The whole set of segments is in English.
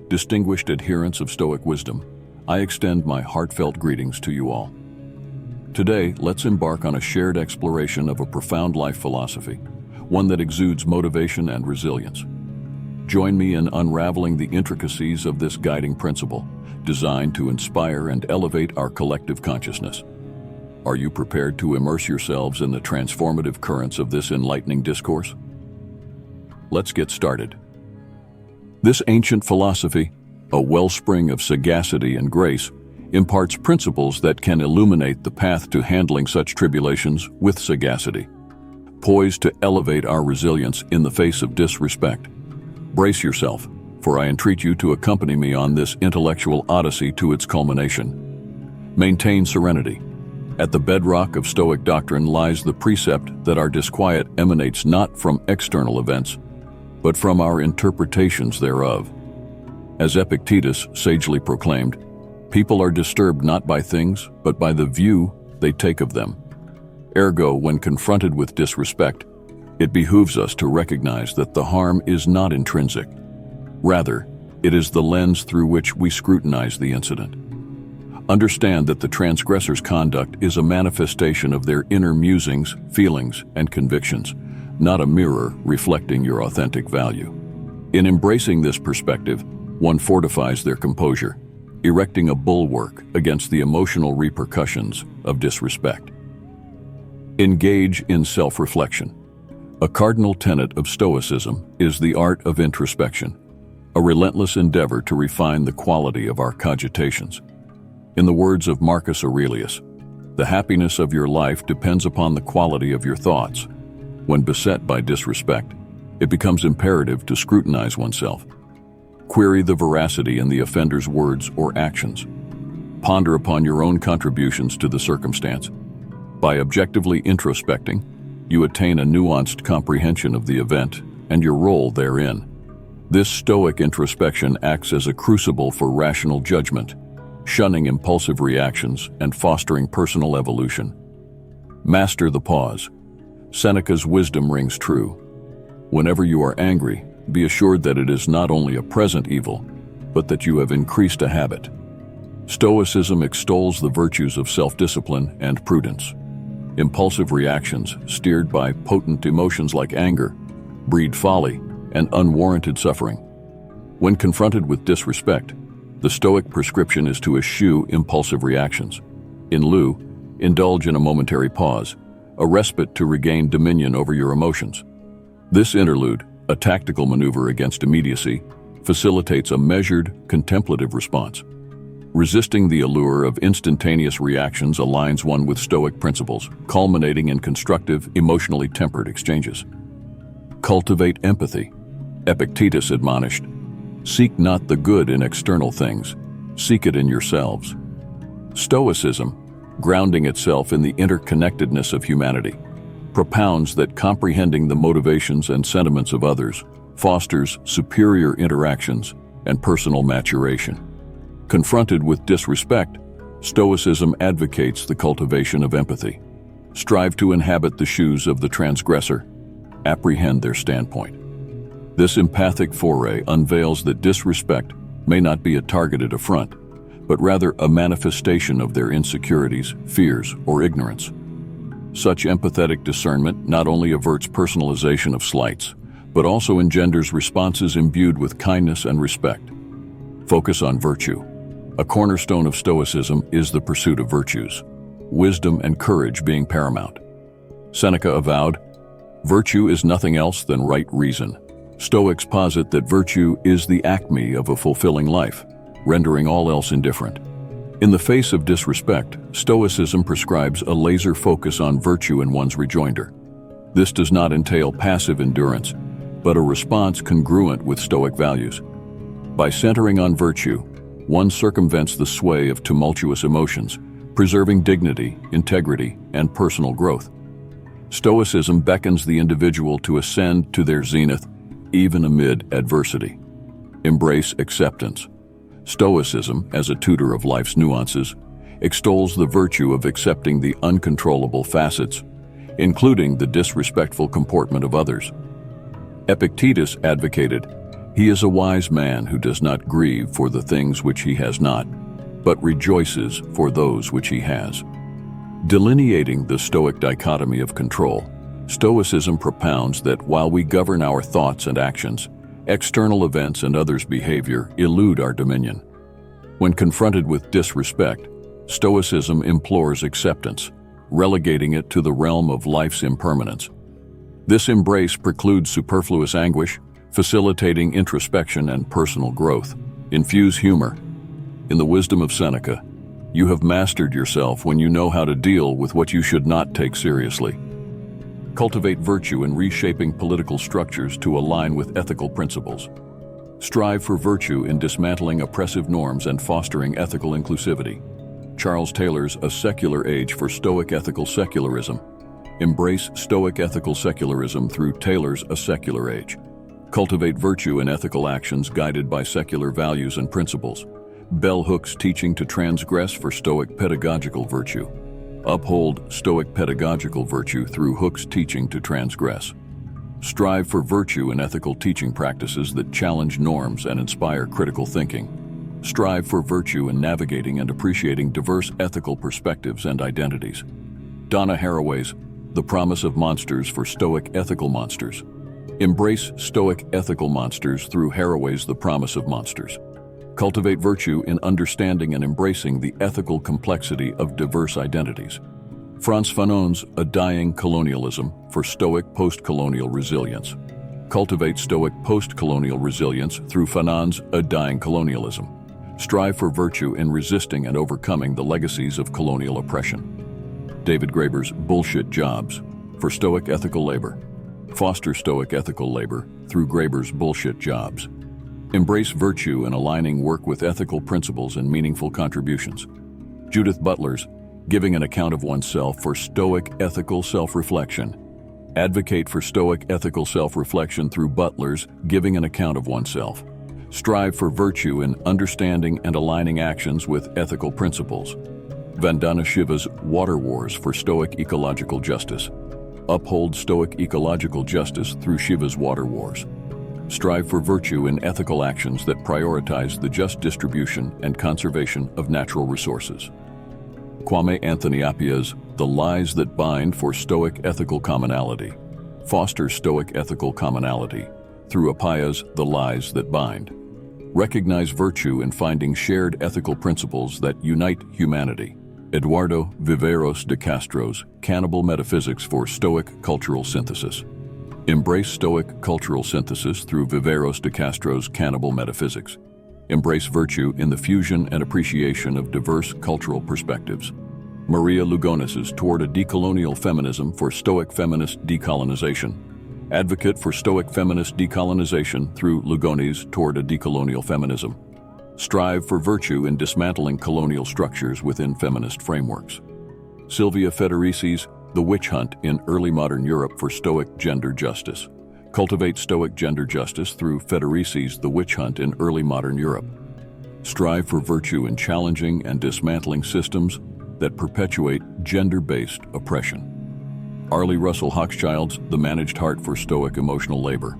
distinguished adherents of Stoic wisdom, I extend my heartfelt greetings to you all. Today, let's embark on a shared exploration of a profound life philosophy, one that exudes motivation and resilience. Join me in unraveling the intricacies of this guiding principle, designed to inspire and elevate our collective consciousness. Are you prepared to immerse yourselves in the transformative currents of this enlightening discourse? Let's get started. This ancient philosophy, a wellspring of sagacity and grace, imparts principles that can illuminate the path to handling such tribulations with sagacity, poised to elevate our resilience in the face of disrespect. Brace yourself, for I entreat you to accompany me on this intellectual odyssey to its culmination. Maintain serenity. At the bedrock of Stoic doctrine lies the precept that our disquiet emanates not from external events, but from our interpretations thereof. As Epictetus sagely proclaimed, people are disturbed not by things, but by the view they take of them. Ergo, when confronted with disrespect, it behooves us to recognize that the harm is not intrinsic. Rather, it is the lens through which we scrutinize the incident. Understand that the transgressor's conduct is a manifestation of their inner musings, feelings, and convictions, not a mirror reflecting your authentic value. In embracing this perspective, one fortifies their composure, erecting a bulwark against the emotional repercussions of disrespect. Engage in self-reflection. A cardinal tenet of Stoicism is the art of introspection, a relentless endeavor to refine the quality of our cogitations. In the words of Marcus Aurelius, the happiness of your life depends upon the quality of your thoughts. When beset by disrespect, it becomes imperative to scrutinize oneself. Query the veracity in the offender's words or actions. Ponder upon your own contributions to the circumstance. By objectively introspecting, you attain a nuanced comprehension of the event and your role therein. This Stoic introspection acts as a crucible for rational judgment, shunning impulsive reactions and fostering personal evolution. Master the pause. Seneca's wisdom rings true. Whenever you are angry, be assured that it is not only a present evil, but that you have increased a habit. Stoicism extols the virtues of self-discipline and prudence. Impulsive reactions, steered by potent emotions like anger, breed folly and unwarranted suffering. When confronted with disrespect, the Stoic prescription is to eschew impulsive reactions. In lieu, indulge in a momentary pause, a respite to regain dominion over your emotions. This interlude, a tactical maneuver against immediacy, facilitates a measured, contemplative response. Resisting the allure of instantaneous reactions aligns one with Stoic principles, culminating in constructive, emotionally tempered exchanges. Cultivate empathy. Epictetus admonished, "Seek not the good in external things, seek it in yourselves." Stoicism, grounding itself in the interconnectedness of humanity, propounds that comprehending the motivations and sentiments of others fosters superior interactions and personal maturation. Confronted with disrespect, Stoicism advocates the cultivation of empathy. Strive to inhabit the shoes of the transgressor, apprehend their standpoint. This empathic foray unveils that disrespect may not be a targeted affront, but rather a manifestation of their insecurities, fears, or ignorance. Such empathetic discernment not only averts personalization of slights, but also engenders responses imbued with kindness and respect. Focus on virtue. A cornerstone of Stoicism is the pursuit of virtues, wisdom and courage being paramount. Seneca avowed, "Virtue is nothing else than right reason." Stoics posit that virtue is the acme of a fulfilling life, rendering all else indifferent. In the face of disrespect, Stoicism prescribes a laser focus on virtue in one's rejoinder. This does not entail passive endurance, but a response congruent with Stoic values. By centering on virtue, one circumvents the sway of tumultuous emotions, preserving dignity, integrity, and personal growth. Stoicism beckons the individual to ascend to their zenith, even amid adversity. Embrace acceptance. Stoicism, as a tutor of life's nuances, extols the virtue of accepting the uncontrollable facets, including the disrespectful comportment of others. Epictetus advocated, He is a wise man who does not grieve for the things which he has not, but rejoices for those which he has. Delineating the Stoic dichotomy of control, Stoicism propounds that while we govern our thoughts and actions, external events and others' behavior elude our dominion. When confronted with disrespect, Stoicism implores acceptance, relegating it to the realm of life's impermanence. This embrace precludes superfluous anguish, facilitating introspection and personal growth. Infuse humor. In the wisdom of Seneca, you have mastered yourself when you know how to deal with what you should not take seriously. Cultivate virtue in reshaping political structures to align with ethical principles. Strive for virtue in dismantling oppressive norms and fostering ethical inclusivity. Charles Taylor's A Secular Age for Stoic Ethical Secularism. Embrace Stoic ethical secularism through Taylor's A Secular Age. Cultivate virtue in ethical actions guided by secular values and principles. Bell Hook's Teaching to Transgress for Stoic Pedagogical Virtue. Uphold Stoic pedagogical virtue through Hook's Teaching to Transgress. Strive for virtue in ethical teaching practices that challenge norms and inspire critical thinking. Strive for virtue in navigating and appreciating diverse ethical perspectives and identities. Donna Haraway's The Promise of Monsters for Stoic Ethical Monsters. Embrace Stoic ethical monsters through Haraway's The Promise of Monsters. Cultivate virtue in understanding and embracing the ethical complexity of diverse identities. Frantz Fanon's A Dying Colonialism for Stoic Post-Colonial Resilience. Cultivate Stoic post-colonial resilience through Fanon's A Dying Colonialism. Strive for virtue in resisting and overcoming the legacies of colonial oppression. David Graeber's Bullshit Jobs for Stoic Ethical Labor. Foster Stoic ethical labor through Graeber's Bullshit Jobs. Embrace virtue in aligning work with ethical principles and meaningful contributions. Judith Butler's Giving an Account of Oneself for Stoic Ethical Self-Reflection. Advocate for Stoic ethical self-reflection through Butler's Giving an Account of Oneself. Strive for virtue in understanding and aligning actions with ethical principles. Vandana Shiva's Water Wars for Stoic Ecological Justice. Uphold Stoic ecological justice through Shiva's Water Wars. Strive for virtue in ethical actions that prioritize the just distribution and conservation of natural resources. Kwame Anthony Appiah's The Lies That Bind for Stoic Ethical Commonality. Foster Stoic ethical commonality through Appiah's The Lies That Bind. Recognize virtue in finding shared ethical principles that unite humanity. Eduardo Viveros de Castro's Cannibal Metaphysics for Stoic Cultural Synthesis. Embrace Stoic cultural synthesis through Viveros de Castro's Cannibal Metaphysics. Embrace virtue in the fusion and appreciation of diverse cultural perspectives. Maria Lugonis's Toward a Decolonial Feminism for Stoic Feminist Decolonization. Advocate for Stoic feminist decolonization through Lugonis' Toward a Decolonial Feminism. Strive for virtue in dismantling colonial structures within feminist frameworks. Silvia Federici's The Witch Hunt in Early Modern Europe for Stoic Gender Justice. Cultivate Stoic gender justice through Federici's The Witch Hunt in Early Modern Europe. Strive for virtue in challenging and dismantling systems that perpetuate gender-based oppression. Arlie Russell Hochschild's The Managed Heart for Stoic Emotional Labor.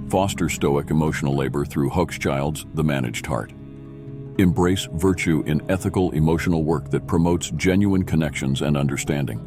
Foster Stoic emotional labor through Hochschild's The Managed Heart. Embrace virtue in ethical emotional work that promotes genuine connections and understanding.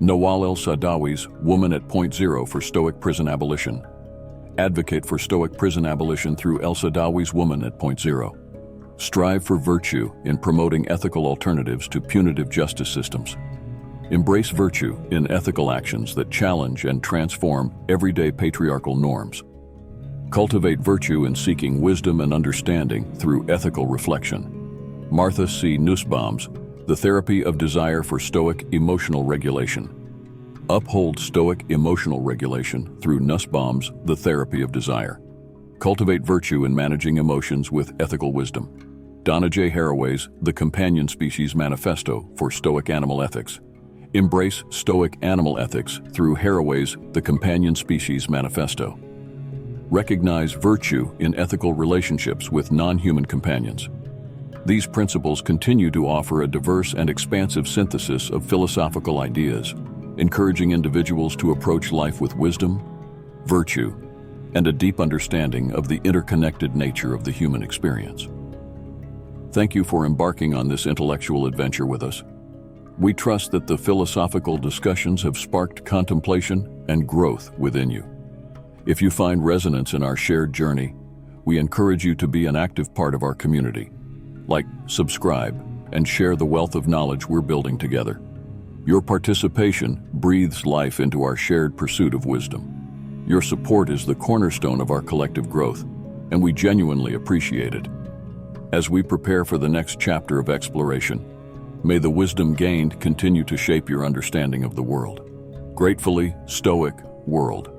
Nawal El-Saadawi's Woman at Point Zero for Stoic Prison Abolition. Advocate for Stoic prison abolition through El-Saadawi's Woman at Point Zero. Strive for virtue in promoting ethical alternatives to punitive justice systems. Embrace virtue in ethical actions that challenge and transform everyday patriarchal norms. Cultivate virtue in seeking wisdom and understanding through ethical reflection. Martha C. Nussbaum's The Therapy of Desire for Stoic Emotional Regulation. Uphold Stoic emotional regulation through Nussbaum's The Therapy of Desire. Cultivate virtue in managing emotions with ethical wisdom. Donna J. Haraway's The Companion Species Manifesto for Stoic Animal Ethics. Embrace Stoic animal ethics through Haraway's The Companion Species Manifesto. Recognize virtue in ethical relationships with non-human companions. These principles continue to offer a diverse and expansive synthesis of philosophical ideas, encouraging individuals to approach life with wisdom, virtue, and a deep understanding of the interconnected nature of the human experience. Thank you for embarking on this intellectual adventure with us. We trust that the philosophical discussions have sparked contemplation and growth within you. If you find resonance in our shared journey, we encourage you to be an active part of our community. Like, subscribe, and share the wealth of knowledge we're building together. Your participation breathes life into our shared pursuit of wisdom. Your support is the cornerstone of our collective growth, and we genuinely appreciate it. As we prepare for the next chapter of exploration, may the wisdom gained continue to shape your understanding of the world. Gratefully, Stoic World.